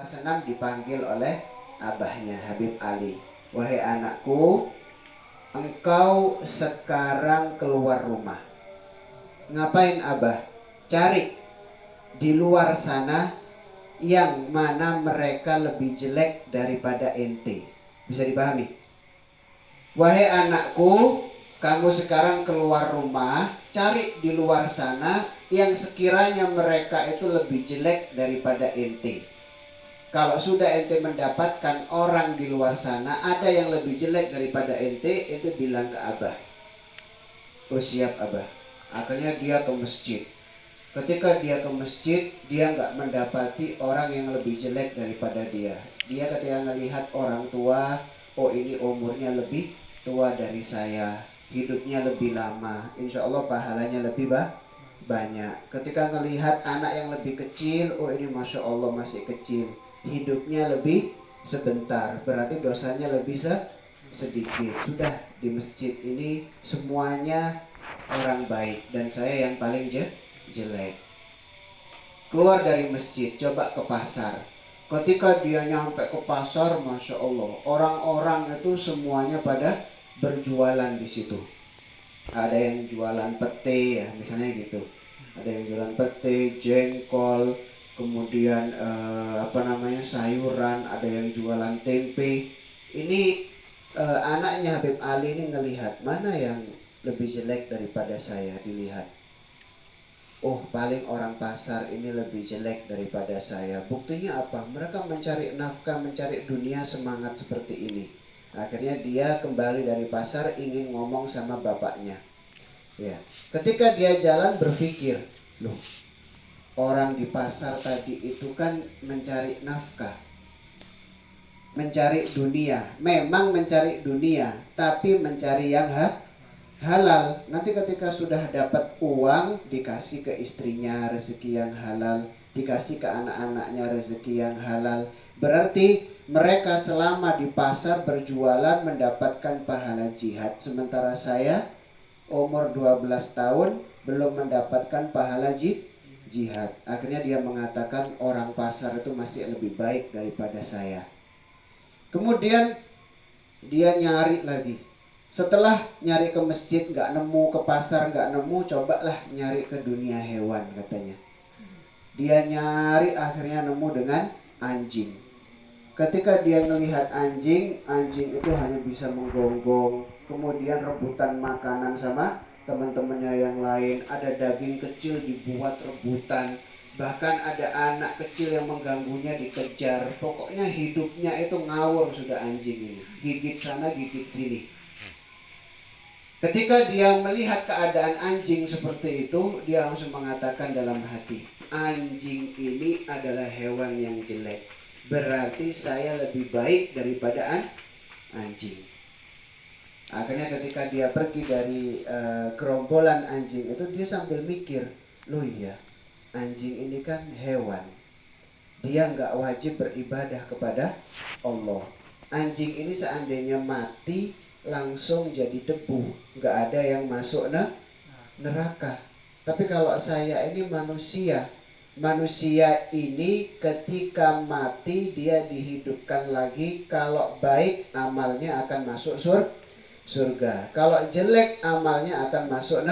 Kelas 6 dipanggil oleh abahnya Habib Ali. Wahai anakku, engkau sekarang keluar rumah. Ngapain abah? Cari di luar sana yang mana mereka lebih jelek daripada ente. Bisa dipahami? Wahai anakku, kamu sekarang keluar rumah, cari di luar sana yang sekiranya mereka itu lebih jelek daripada ente. Kalau sudah ente mendapatkan orang di luar sana ada yang lebih jelek daripada ente bilang ke abah. Oh siap abah. Akhirnya dia ke masjid. Ketika dia ke masjid, dia nggak mendapati orang yang lebih jelek daripada dia. Dia ketika melihat orang tua, oh ini umurnya lebih tua dari saya, hidupnya lebih lama, insya Allah pahalanya lebih banyak. Ketika melihat anak yang lebih kecil, oh ini masya Allah masih kecil, hidupnya lebih sebentar, berarti dosanya lebih sedikit. Sudah di masjid ini semuanya orang baik dan saya yang paling jelek. Keluar dari masjid, coba ke pasar. Ketika dia nyampe ke pasar, masya Allah, orang-orang itu semuanya pada berjualan di situ. Ada yang jualan pete ya, misalnya gitu. Ada yang jualan pete, jengkol, kemudian sayuran, ada yang jualan tempe. Ini anaknya Habib Ali ini ngelihat mana yang lebih jelek daripada saya dilihat. Oh paling orang pasar ini lebih jelek daripada saya. Buktinya apa? Mereka mencari nafkah, mencari dunia semangat seperti ini. Akhirnya dia kembali dari pasar ingin ngomong sama bapaknya. Ya, ketika dia jalan berpikir, loh orang di pasar tadi itu kan mencari nafkah, mencari dunia. Memang mencari dunia, tapi mencari yang halal. Nanti ketika sudah dapat uang, dikasih ke istrinya rezeki yang halal, dikasih ke anak-anaknya rezeki yang halal. Berarti mereka selama di pasar berjualan mendapatkan pahala jihad. Sementara saya umur 12 tahun belum mendapatkan pahala jihad. Akhirnya dia mengatakan orang pasar itu masih lebih baik daripada saya. Kemudian dia nyari lagi. Setelah nyari ke masjid gak nemu, ke pasar gak nemu, cobalah nyari ke dunia hewan katanya. Dia nyari akhirnya nemu dengan anjing. Ketika dia melihat anjing, anjing itu hanya bisa menggonggong, kemudian rebutan makanan sama teman-temannya yang lain. Ada daging kecil dibuat rebutan, bahkan ada anak kecil yang mengganggunya dikejar. Pokoknya hidupnya itu ngawur sudah anjing ini, gigit sana gigit sini. Ketika dia melihat keadaan anjing seperti itu, dia langsung mengatakan dalam hati, anjing ini adalah hewan yang jelek, berarti saya lebih baik daripada anjing. Akhirnya ketika dia pergi dari gerombolan anjing itu, dia sambil mikir, loh iya, anjing ini kan hewan, dia nggak wajib beribadah kepada Allah. Anjing ini seandainya mati langsung jadi debu, nggak ada yang masuk neraka. Tapi kalau saya ini manusia ini ketika mati dia dihidupkan lagi. Kalau baik amalnya akan masuk surga, kalau jelek amalnya akan masuk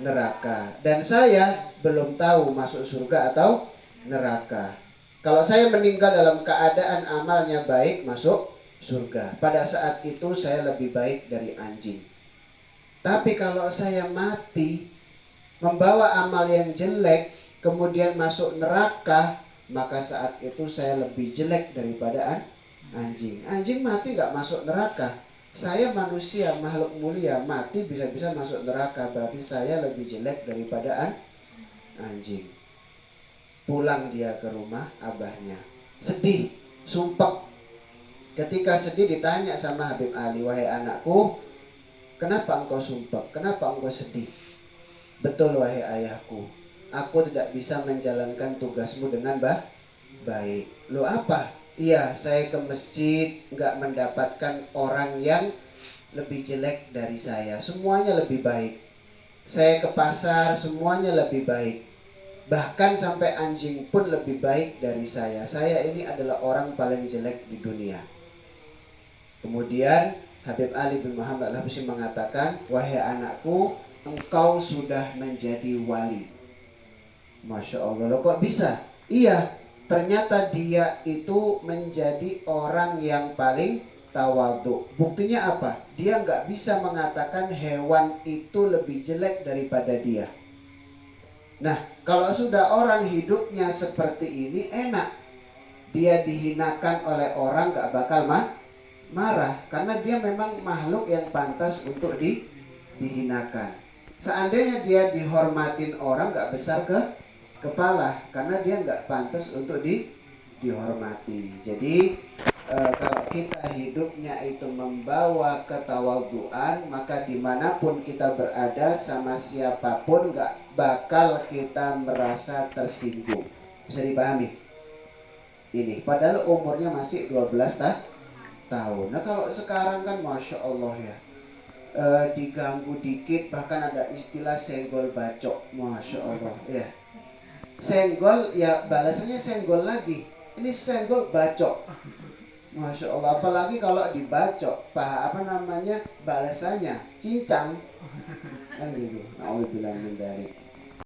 neraka. Dan saya belum tahu masuk surga atau neraka. Kalau saya meninggal dalam keadaan amalnya baik, masuk surga. Pada saat itu saya lebih baik dari anjing. Tapi kalau saya mati membawa amal yang jelek kemudian masuk neraka, maka saat itu saya lebih jelek daripada anjing. Anjing mati gak masuk neraka. Saya manusia, makhluk mulia, mati bisa-bisa masuk neraka, berarti saya lebih jelek daripada anjing. Pulang dia ke rumah abahnya, sedih, sumpek. Ketika sedih ditanya sama Habib Ali, wahai anakku, kenapa engkau sumpah? Kenapa engkau sedih? Betul wahai ayahku, aku tidak bisa menjalankan tugasmu dengan baik. Lo apa? Iya, saya ke masjid gak mendapatkan orang yang lebih jelek dari saya, semuanya lebih baik. Saya ke pasar, semuanya lebih baik. Bahkan sampai anjing pun lebih baik dari saya. Saya ini adalah orang paling jelek di dunia. Kemudian Habib Ali bin Muhammad Al-Habsyi mengatakan, wahai anakku, engkau sudah menjadi wali. Masya Allah, loh kok bisa? Iya, ternyata dia itu menjadi orang yang paling tawadhu. Buktinya apa? Dia nggak bisa mengatakan hewan itu lebih jelek daripada dia. Nah, kalau sudah orang hidupnya seperti ini enak. Dia dihinakan oleh orang gak bakal marah. Karena dia memang makhluk yang pantas untuk dihinakan. Seandainya dia dihormatin orang gak besar ke kepala. Karena dia gak pantas untuk dihormati. Jadi kalau kita hidupnya itu membawa ketawadhuan, maka dimanapun kita berada sama siapapun gak bakal kita merasa tersinggung. Bisa dipahami? Ini padahal umurnya masih 12 tahun. Nah kalau sekarang kan Masya Allah ya, diganggu dikit bahkan ada istilah senggol bacok. Masya Allah ya. Senggol ya balasannya senggol lagi. Ini senggol bacok. Masya Allah, apalagi kalau dibacok, apa namanya balasannya cincang kan gitu. Nauzubillah min dzalik.